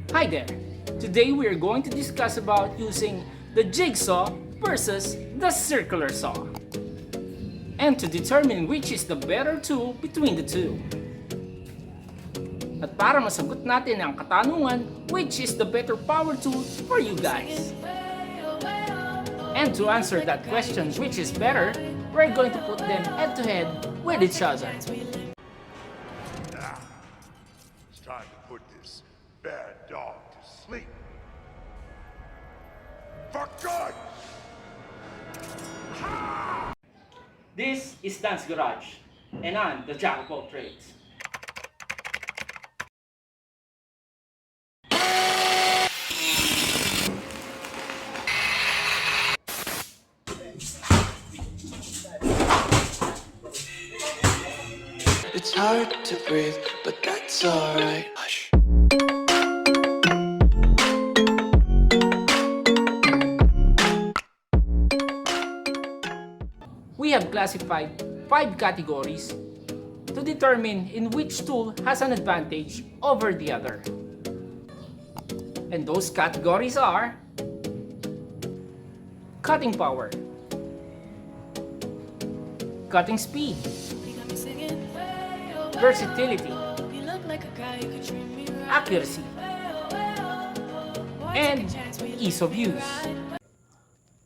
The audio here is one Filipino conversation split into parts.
Hi there! Today we are going to discuss about using the jigsaw versus the circular saw, and to determine which is the better tool between the two. At para masagot natin ang katanungan, which is the better power tool for you guys? And to answer that question, which is better, we're going to put them head to head with each other. Now, it's time to put this bad dog to sleep. For good! This is Danz Garage, and I'm the Jack of all trades. It's hard to breathe, but that's alright. Hush. We have classified 5 categories to determine in which tool has an advantage over the other. And those categories are cutting power, cutting speed, versatility, accuracy, and ease of use.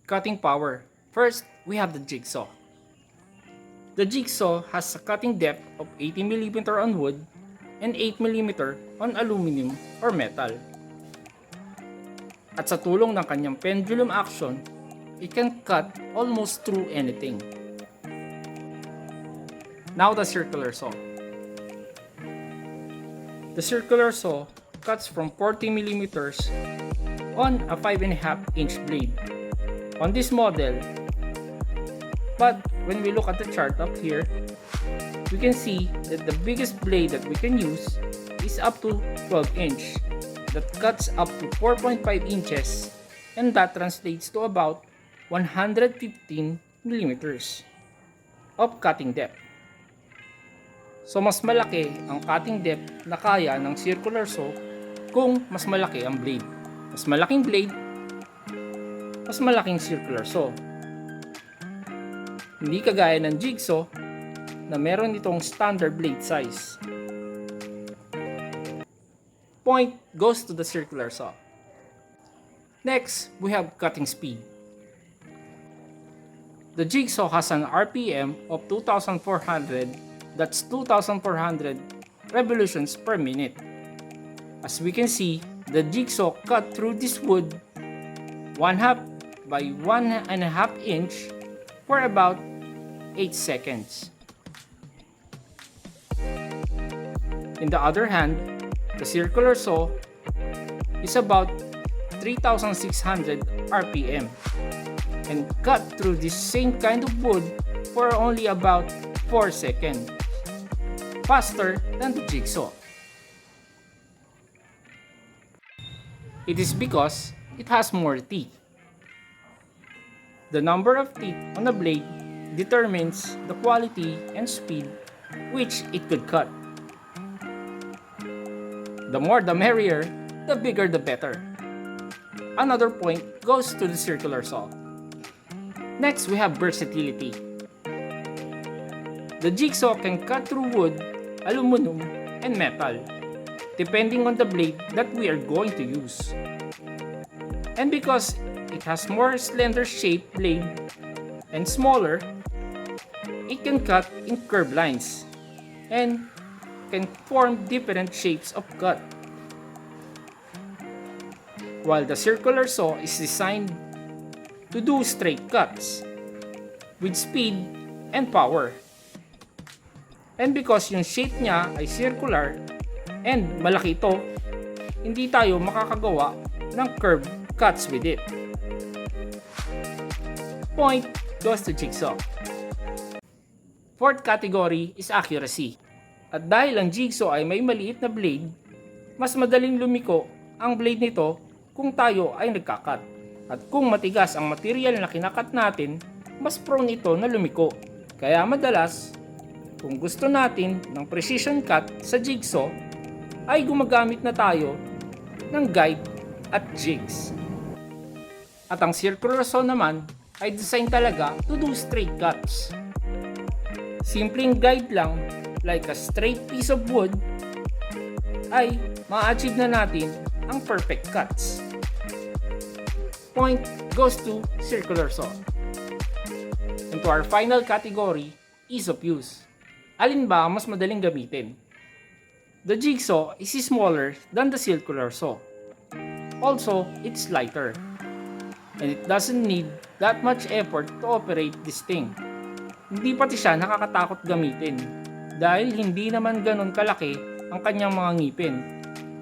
Cutting power. First, we have the jigsaw. The jigsaw has a cutting depth of 80mm on wood and 8mm on aluminum or metal. At sa tulong ng kanyang pendulum action, it can cut almost through anything. Now the circular saw. The circular saw cuts from 40mm on a 5.5-inch blade. On this model, but when we look at the chart up here, we can see that the biggest blade that we can use is up to 12-inch. That cuts up to 4.5 inches, and that translates to about 115mm of cutting depth. So mas malaki ang cutting depth na kaya ng circular saw kung mas malaki ang blade. Mas malaking blade, mas malaking circular saw. Hindi kagaya ng jigsaw na meron itong standard blade size. Point goes to the circular saw. Next, we have cutting speed. The jigsaw has an RPM of 2,400, that's 2,400 revolutions per minute. As we can see, the jigsaw cut through this wood 1/2 by 1.5 inch for about 8 seconds. In the other hand, the circular saw is about 3,600 RPM and cut through this same kind of wood for only about 4 seconds, faster than the jigsaw. It is because it has more teeth. The number of teeth on the blade determines the quality and speed which it could cut. The more the merrier, the bigger the better. Another point goes to the circular saw. Next, we have versatility. The jigsaw can cut through wood, aluminum, and metal, depending on the blade that we are going to use. And because it has more slender shaped blade and smaller, it can cut in curved lines and can form different shapes of cut. While the circular saw is designed to do straight cuts with speed and power. And because yung shape niya ay circular and malaki ito, hindi tayo makakagawa ng curved cuts with it. Point goes to jigsaw. Fourth category is accuracy. At dahil ang jigsaw ay may maliit na blade, mas madaling lumiko ang blade nito kung tayo ay nagkakat. At kung matigas ang material na kinakat natin, mas prone ito na lumiko. Kaya madalas, kung gusto natin ng precision cut sa jigsaw, ay gumagamit na tayo ng guide at jigs. At ang circular saw naman ay design talaga to do straight cuts. Simpleng guide lang like a straight piece of wood ay ma-achieve na natin ang perfect cuts. Point goes to circular saw. And to our final category, ease of use. Alin ba mas madaling gamitin? The jigsaw is smaller than the circular saw. Also, it's lighter. And it doesn't need that much effort to operate this thing. Hindi pati siya nakakatakot gamitin dahil hindi naman ganun kalaki ang kanyang mga ngipin.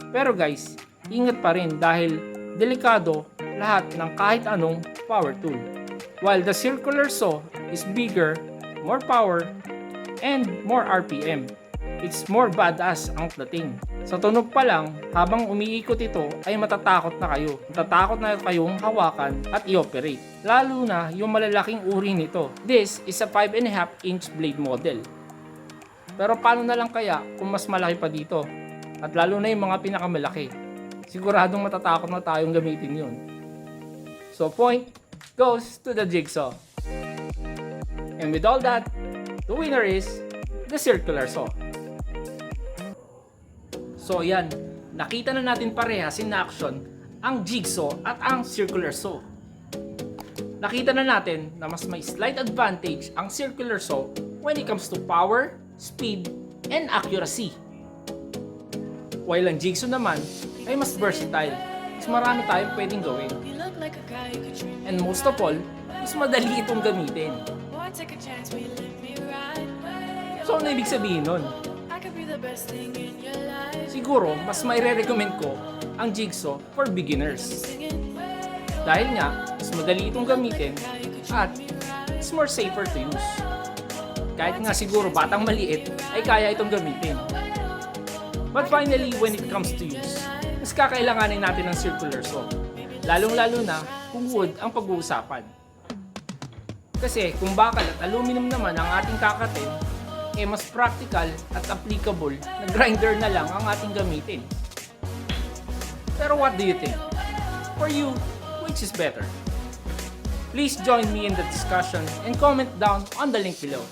Pero guys, ingat pa rin dahil delikado lahat ng kahit anong power tool. While the circular saw is bigger, more power, and more RPM. It's more badass ang dating. Sa tunog pa lang, habang umiikot ito ay matatakot na kayo. Matatakot na kayong hawakan at i-operate. Lalo na yung malalaking uri nito. This is a 5.5 inch blade model. Pero paano na lang kaya kung mas malaki pa dito? At lalo na yung mga pinakamalaki. Siguradong matatakot na tayong gamitin yun. So point goes to the jigsaw. And with all that, the winner is the circular saw. So yan, nakita na natin parehas in action ang jigsaw at ang circular saw. Nakita na natin na mas may slight advantage ang circular saw when it comes to power, speed, and accuracy. While ang jigsaw naman ay mas versatile, mas marami tayong pwedeng gawin. And most of all, mas madali itong gamitin. So ano ibig sabihin nun? Siguro, mas maire-recommend ko ang jigsaw for beginners. Dahil nga, mas madali itong gamitin at it's more safer to use. Kahit nga siguro batang maliit ay kaya itong gamitin. But finally, when it comes to use, mas kakailanganin natin ng circular saw. Lalong-lalo na kung wood ang pag-uusapan. Kasi kung bakal at aluminum naman ang ating kakatin, mas practical at applicable na grinder na lang ang ating gamitin. Pero what do you think? For you, which is better? Please join me in the discussion and comment down on the link below.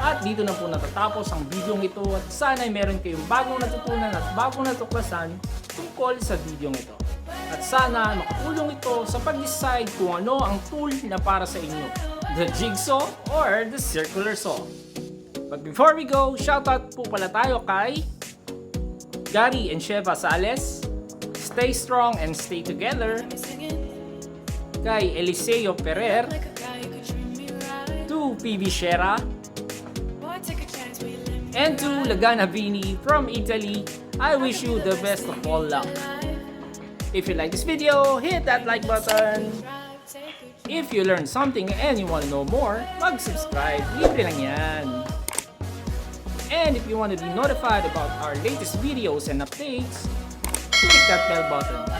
At dito na po natatapos ang video ito at sana ay meron kayong bagong natutunan at bagong natuklasan tungkol sa video ito. At sana makatulong ito sa pag-decide kung ano ang tool na para sa inyo. The jigsaw or the circular saw. But before we go, shoutout po pala tayo kay Gary and Sheva Sales, Stay Strong and Stay Together, kay Eliseo Ferrer, to PV Shera, and to Lagana Vini from Italy. I wish you the best of all luck. If you like this video, hit that like button. If you learned something and you want to know more, mag-subscribe. Libre lang yan. And if you want to be notified about our latest videos and updates, click that bell button.